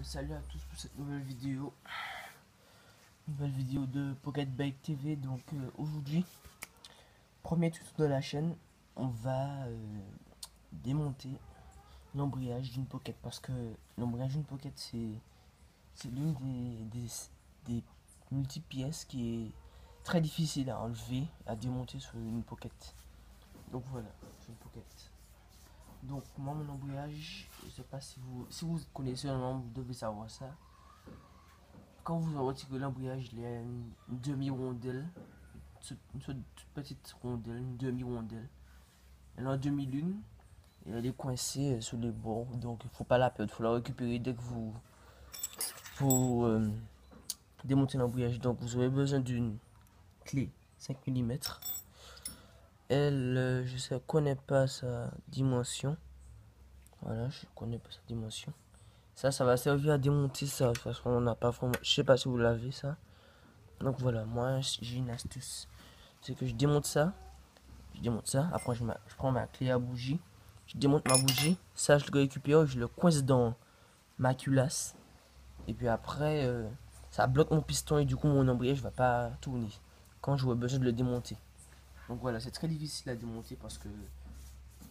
Salut à tous pour cette nouvelle vidéo. Nouvelle vidéo de Pocket Bike TV. Donc aujourd'hui, premier tuto de la chaîne, on va démonter l'embrayage d'une Pocket. Parce que l'embrayage d'une Pocket, c'est l'une des multi-pièces qui est très difficile à enlever, à démonter sur une Pocket. Donc voilà, c'est une Pocket. Donc moi mon embrayage, je sais pas si vous connaissez le nom, vous devez savoir ça. Quand vous retirez l'embrayage, il y a une demi-rondelle, une toute petite rondelle, une demi-rondelle. Elle est en demi-lune et elle est coincée sur les bords, donc il faut pas la perdre, il faut la récupérer dès que vous démontez l'embrayage. Donc vous aurez besoin d'une clé 5 mm. Elle, je ne connais pas sa dimension. Voilà, je connais pas sa dimension. Ça va servir à démonter ça, parce qu'on n'a pas vraiment... Je sais pas si vous l'avez ça. Donc voilà, moi j'ai une astuce. C'est que je démonte ça. Après je prends ma clé à bougie. Je démonte ma bougie. Ça je le récupère, je le coince dans ma culasse. Et puis après, ça bloque mon piston et du coup mon embrayage va pas tourner. Quand j'aurai besoin de le démonter. Donc voilà, c'est très difficile à démonter parce que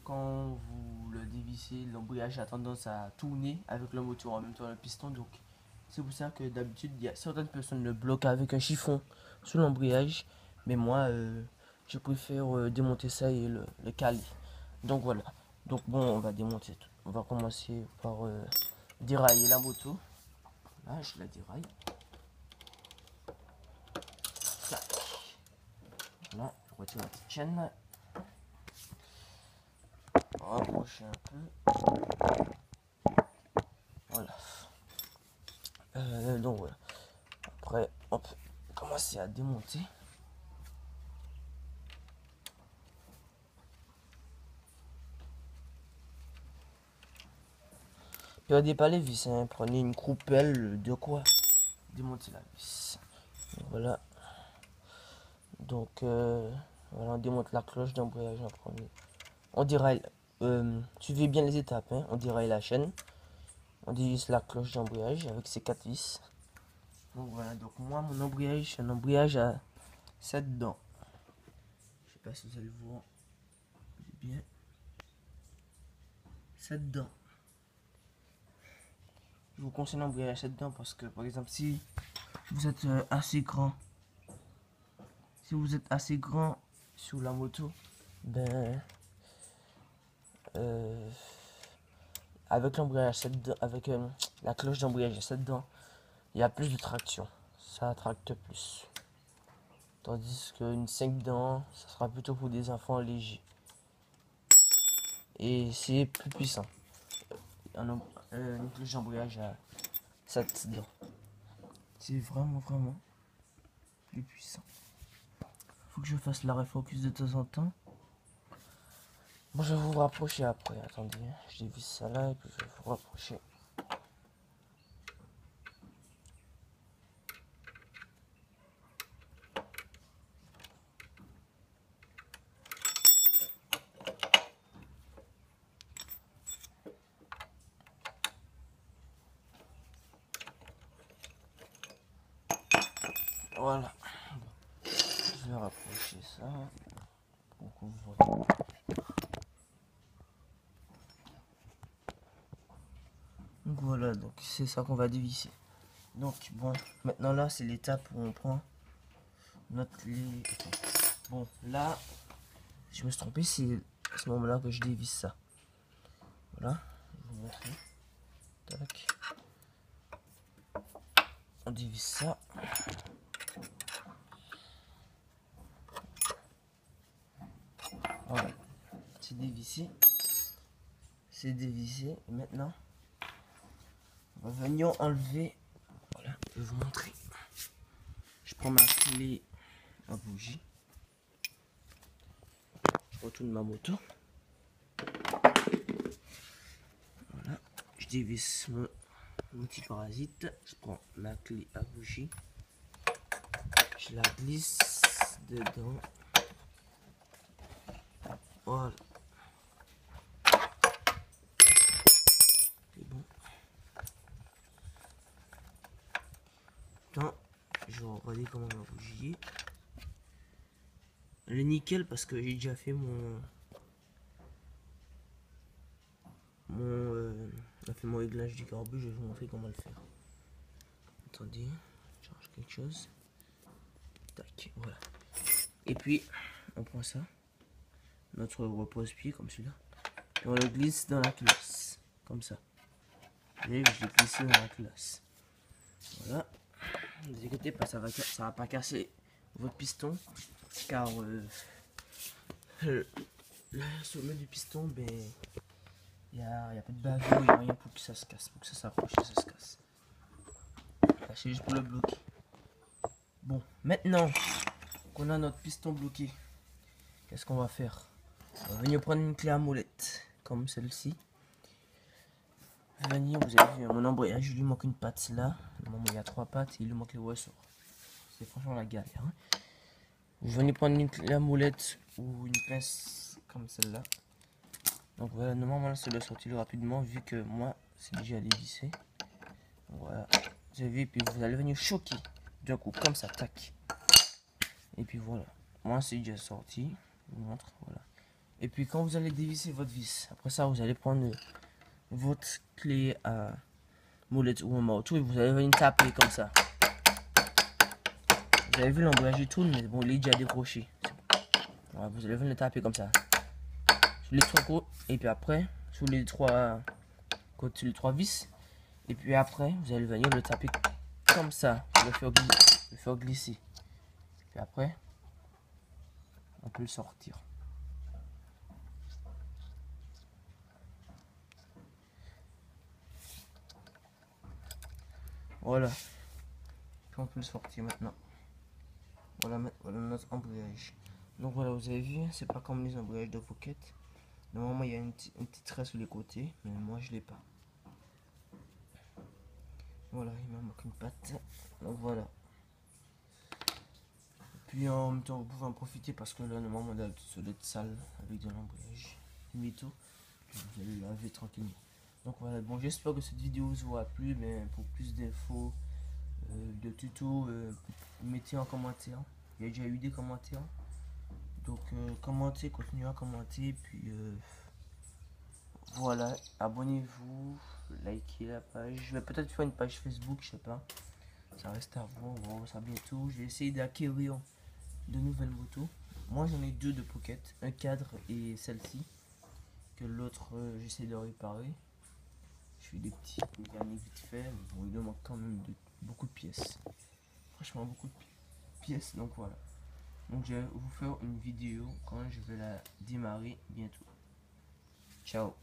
quand vous le dévissez, l'embrayage a tendance à tourner avec le moteur en même temps le piston. Donc c'est pour ça que d'habitude il y a certaines personnes le bloquent avec un chiffon sous l'embrayage. Mais moi je préfère démonter ça et le caler. Donc voilà. Donc bon, on va démonter tout. On va commencer par dérailler la moto. Là je la déraille. Tac. Voilà, je retire la petite chaîne. Rapprocher un peu. Voilà. Donc voilà. Après, on peut commencer à démonter. Perdez pas les vis, hein. Prenez une croupelle de quoi démonter la vis. Voilà. Donc voilà, on démonte la cloche d'embrayage en premier. On déraille. Suivez bien les étapes, hein. On déraille la chaîne. On dévisse la cloche d'embrayage avec ses 4 vis. Donc voilà, donc moi mon embrayage, c'est un embrayage à 7 dents. Je sais pas si vous allez voir bien. 7 dents. Je vous conseille l'embrayage à 7 dents parce que par exemple si vous êtes assez grand, sur la moto, ben avec l'embrayage à 7 dents, avec la cloche d'embrayage à 7 dents, il y a plus de traction, ça tracte plus. Tandis qu'une 5 dents, ça sera plutôt pour des enfants légers. Et c'est plus puissant. Une cloche d'embrayage à 7 dents. C'est vraiment plus puissant. Faut que je fasse l'arrêt focus de temps en temps. Bon, je vais vous rapprocher après. Attendez, je dévisse ça là et puis je vais vous rapprocher. Voilà. Je vais rapprocher ça. Pour qu'on voit. Donc voilà, donc c'est ça qu'on va dévisser. Donc bon, maintenant là c'est l'étape où on prend notre clé. Bon là, je me suis trompé, c'est à ce moment-là que je dévisse ça. Voilà, je vais vous montrer. Tac. On dévisse ça. Voilà, c'est dévissé. C'est dévissé. Et maintenant, on va venir enlever. Voilà, je vais vous montrer. Je prends ma clé à bougie. Je retourne ma moto. Voilà, je dévisse mon petit parasite. Je prends ma clé à bougie. Je la glisse dedans. Voilà. C'est bon. Attends, je vais regarder comment on va bouger. Le nickel parce que j'ai déjà fait mon réglage du carbu. Je vais vous montrer comment le faire. Attendez, je change quelque chose. Tac, voilà. Et puis on prend ça, notre repose-pied comme celui-là, et on le glisse dans la classe, comme ça. Et je l'ai glissé dans la classe. Voilà. Ne vous inquiétez pas, ça va pas casser votre piston, car le sommet du piston, ben, il y a pas de bavure, il n'y a rien pour que ça se casse, pour que ça s'approche, que ça se casse. Là, c'est juste pour le bloquer. Bon, maintenant qu'on a notre piston bloqué, qu'est-ce qu'on va faire? On va venir prendre une clé à molette, comme celle-ci. Venir, vous avez vu mon embrayage, il lui manque une patte là. Normalement, il y a 3 pattes et il lui manque les ressorts. C'est franchement la galère. Hein. Vous venez prendre une clé à molette ou une pince comme celle-là. Donc voilà, normalement, c'est le sortir rapidement vu que moi, c'est déjà dévissé. Voilà, vous avez vu, puis vous allez venir choquer d'un coup, comme ça, tac. Et puis voilà, moi, c'est déjà sorti. Je vous montre, voilà. Et puis quand vous allez dévisser votre vis, après ça, vous allez prendre votre clé à molette ou un marteau et vous allez venir taper comme ça. Vous avez vu l'embrayage il tourne, mais bon, il est déjà décroché. Voilà, vous allez venir le taper comme ça. Sur les 3 côtés, et puis après, sur les 3 côtés, les 3 vis. Et puis après, vous allez venir le taper comme ça, le faire glisser. Puis après, on peut le sortir. Voilà. Puis on peut le sortir maintenant. Voilà, voilà notre embrayage. Donc voilà, vous avez vu, c'est pas comme les embrayages de Pocket. Normalement, il y a une petite trait sur les côtés, mais moi je l'ai pas. Voilà, il me manque une patte. Donc voilà. Puis en même temps, vous pouvez en profiter parce que là, normalement, on a sur l'être sale avec de l'embrayage métaux. Vous allez laver tranquillement. Donc voilà, bon, j'espère que cette vidéo vous aura plu. Mais pour plus d'infos, de tutos, mettez en commentaire. Il y a déjà eu des commentaires. Donc commentez, continuez à commenter. Puis voilà, abonnez-vous, likez la page. Je vais peut-être faire une page Facebook, je sais pas. Ça reste à voir, on va voir ça bientôt. Je vais essayer d'acquérir de nouvelles motos. Moi j'en ai 2 de Pocket, un cadre et celle-ci. Que l'autre j'essaie de réparer. Je fais des petits mécaniques vite fait, mais bon, il me manque quand même beaucoup de pièces. Franchement, beaucoup de pièces, donc voilà. Donc je vais vous faire une vidéo quand je vais la démarrer bientôt. Ciao.